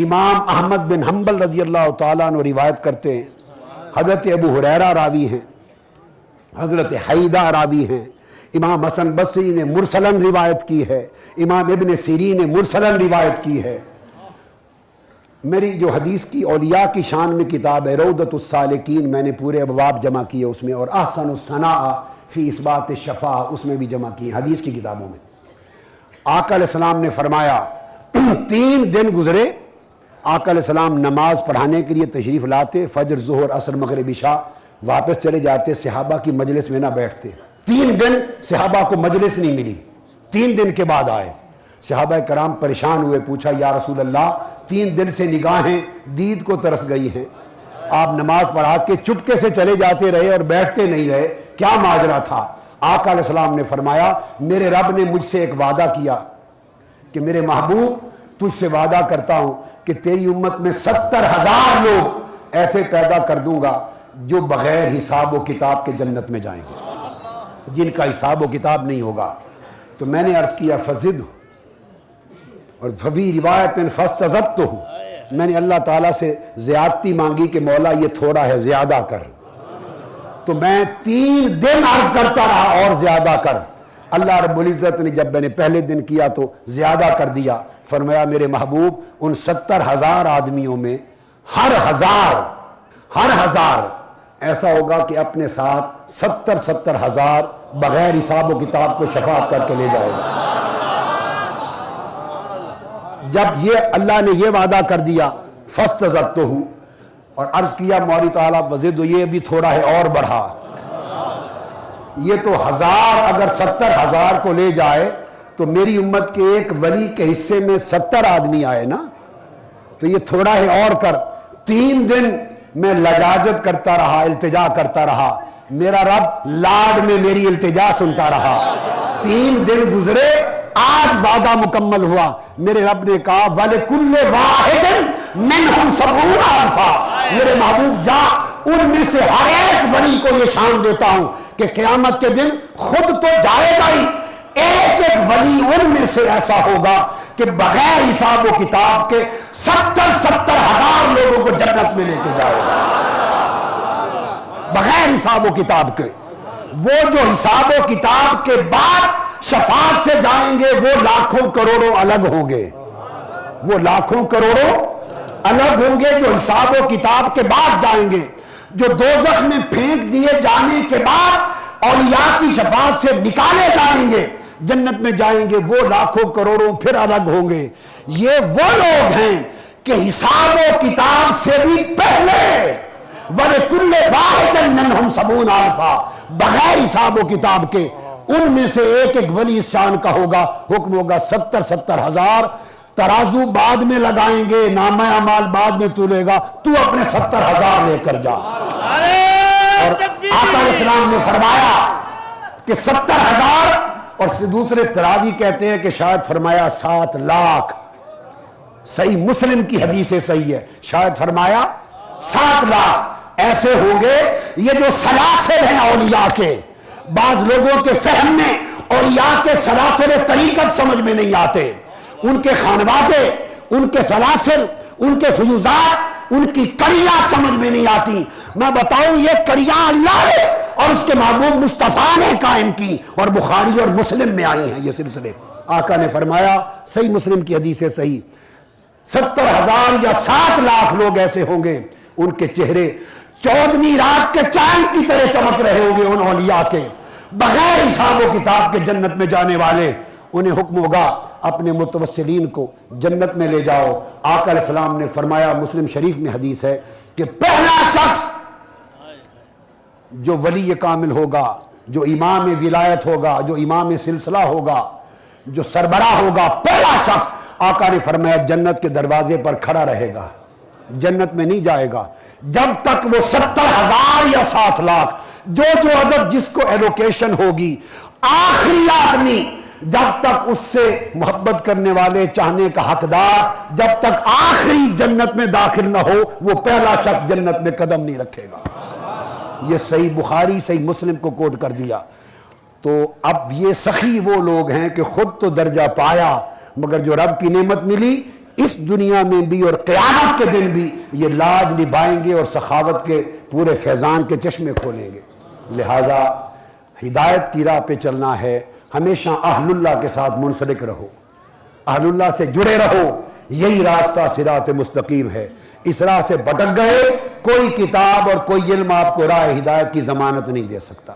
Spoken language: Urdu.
امام احمد بن حنبل رضی اللہ تعالیٰ عنہ روایت کرتے ہیں، حضرت ابو ہریرہ راوی ہیں، حضرت حیدہ راوی ہیں، امام حسن بصری نے مرسلن روایت کی ہے، امام ابن سیرین نے مرسلن روایت کی ہے۔ میری جو حدیث کی اولیاء کی شان میں کتاب ہے روضۃ السالکین، میں نے پورے ابواب جمع کیے اس میں، اور احسن الثناء فی اثبات الشفاعہ اس میں بھی جمع کی حدیث کی کتابوں میں۔ آقا علیہ السلام نے فرمایا 3 دن گزرے، آقا علیہ السلام نماز پڑھانے کے لیے تشریف لاتے، فجر ظہر عصر مغرب عشاء، واپس چلے جاتے، صحابہ کی مجلس میں نہ بیٹھتے۔ 3 دن صحابہ کو مجلس نہیں ملی، 3 دن کے بعد آئے۔ صحابہ کرام پریشان ہوئے، پوچھا یا رسول اللہ 3 دن سے نگاہیں دید کو ترس گئی ہیں، آپ نماز پڑھا کے چپکے سے چلے جاتے رہے اور بیٹھتے نہیں رہے، کیا ماجرا تھا؟ آقا علیہ السلام نے فرمایا میرے رب نے مجھ سے ایک وعدہ کیا کہ میرے محبوب تجھ سے وعدہ کرتا ہوں کہ تیری امت میں 70,000 لوگ ایسے پیدا کر دوں گا جو بغیر حساب و کتاب کے جنت میں جائیں گے، جن کا حساب و کتاب نہیں ہوگا۔ تو میں نے عرض کیا فزد، اور ففی روایت فاستزدتہ، میں نے اللہ تعالیٰ سے زیادتی مانگی کہ مولا یہ تھوڑا ہے زیادہ کر، تو میں 3 دن عرض کرتا رہا اور زیادہ کر۔ اللہ رب العزت نے جب میں نے پہلے دن کیا تو زیادہ کر دیا، فرمایا میرے محبوب ان 70,000 آدمیوں میں ہر ہزار ایسا ہوگا کہ اپنے ساتھ 70,000 بغیر حساب و کتاب کو شفاعت کر کے لے جائے گا۔ جب یہ اللہ نے یہ وعدہ کر دیا فاستزدتہ، اور عرض کیا مولا تعالیٰ وزد، یہ بھی تھوڑا ہے اور بڑھا، یہ تو 1000 اگر 70,000 کو لے جائے تو میری امت کے ایک ولی کے حصے میں 70 آدمی آئے نا، تو یہ تھوڑا ہے اور کر۔ 3 دن میں لجاجت کرتا رہا، التجا کرتا رہا، میرا رب لاڈ میں میری التجا سنتا رہا۔ 3 دن گزرے، آج وعدہ مکمل ہوا، میرے رب نے کہا وَلِكُلِّ وَاحِدٍ مِّنْهُمْ 70,000، میرے محبوب جا ان میں سے ہر ایک ولی کو یہ شان دیتا ہوں کہ قیامت کے دن خود تو جائے گا ہی، ایک ولی ان میں سے ایسا ہوگا کہ بغیر حساب و کتاب کے 70,000 لوگوں کو جنت میں لے کے جائے گا، بغیر حساب و کتاب کے۔ وہ جو حساب و کتاب کے بعد شفاعت سے جائیں گے وہ لاکھوں کروڑوں الگ ہوں گے، وہ لاکھوں کروڑوں الگ ہوں گے جو حساب و کتاب کے بعد جائیں گے۔ جو دوزخ میں پھینک دیے جانے کے بعد اولیاء کی شفاعت سے نکالے جائیں گے، جنت میں جائیں گے، وہ لاکھوں کروڑوں پھر الگ ہوں گے۔ یہ وہ لوگ ہیں کہ حساب و کتاب سے بھی پہلے وَلِكُلِّ وَاحِدٍ مِّنْهُمْ 70,000، بغیر حساب و کتاب کے ان میں سے ایک ولی اس شان کا ہوگا، حکم ہوگا 70,000۔ ترازو بعد میں لگائیں گے، نامہ اعمال بعد میں تولے گا، تو اپنے 70,000 لے کر جا۔ اور آقا علیہ السلام نے فرمایا کہ 70,000، اور دوسرے تراوی کہتے ہیں کہ شاید فرمایا 7 لاکھ، صحیح مسلم کی حدیث صحیح ہے، شاید فرمایا 7 لاکھ ایسے ہوں گے۔ یہ جو سلاسل ہیں اولیاء کے، بعض لوگوں کے فہم میں اولیاء کے سلاسل طریقت سمجھ میں نہیں آتے، ان کے خانوادے، ان کے سلاسل، ان کے فیوزات، ان کی کڑیاں سمجھ میں نہیں آتی۔ میں بتاؤں یہ کڑیاں اللہ نے اور اس کے محبوب مصطفیٰ نے قائم کی، اور بخاری اور مسلم میں آئی ہیں یہ سلسلے۔ آقا نے فرمایا، صحیح مسلم کی حدیث ہے صحیح، 70,000 یا 7 لاکھ لوگ ایسے ہوں گے، ان کے چہرے 14ویں رات کے چاند کی طرح چمک رہے ہوں گے، ان اولیاء کے بغیر حساب و کتاب کے جنت میں جانے والے۔ انہیں حکم ہوگا اپنے متوسلین کو جنت میں لے جاؤ۔ آقا علیہ السلام نے فرمایا، مسلم شریف میں حدیث ہے کہ پہلا شخص جو ولی کامل ہوگا، جو امام ولایت ہوگا، جو امام سلسلہ ہوگا، جو سربراہ ہوگا، پہلا شخص آقا نے فرمایا جنت کے دروازے پر کھڑا رہے گا، جنت میں نہیں جائے گا جب تک وہ 70,000 یا 7 لاکھ جو عدد جس کو ایلوکیشن ہوگی، آخری آدمی جب تک اس سے محبت کرنے والے، چاہنے کا حقدار جب تک آخری جنت میں داخل نہ ہو، وہ پہلا شخص جنت میں قدم نہیں رکھے گا۔ یہ صحیح بخاری صحیح مسلم کو کوٹ کر دیا۔ تو اب یہ سخی وہ لوگ ہیں کہ خود تو درجہ پایا، مگر جو رب کی نعمت ملی اس دنیا میں بھی اور قیامت کے دن بھی یہ لاج نبھائیں گے اور سخاوت کے پورے فیضان کے چشمے کھولیں گے۔ لہٰذا ہدایت کی راہ پہ چلنا ہے، ہمیشہ اہل اللہ کے ساتھ منسلک رہو، اہل اللہ سے جڑے رہو، یہی راستہ صراط مستقیم ہے۔ اس راہ سے بھٹک گئے، کوئی کتاب اور کوئی علم آپ کو راہ ہدایت کی ضمانت نہیں دے سکتا۔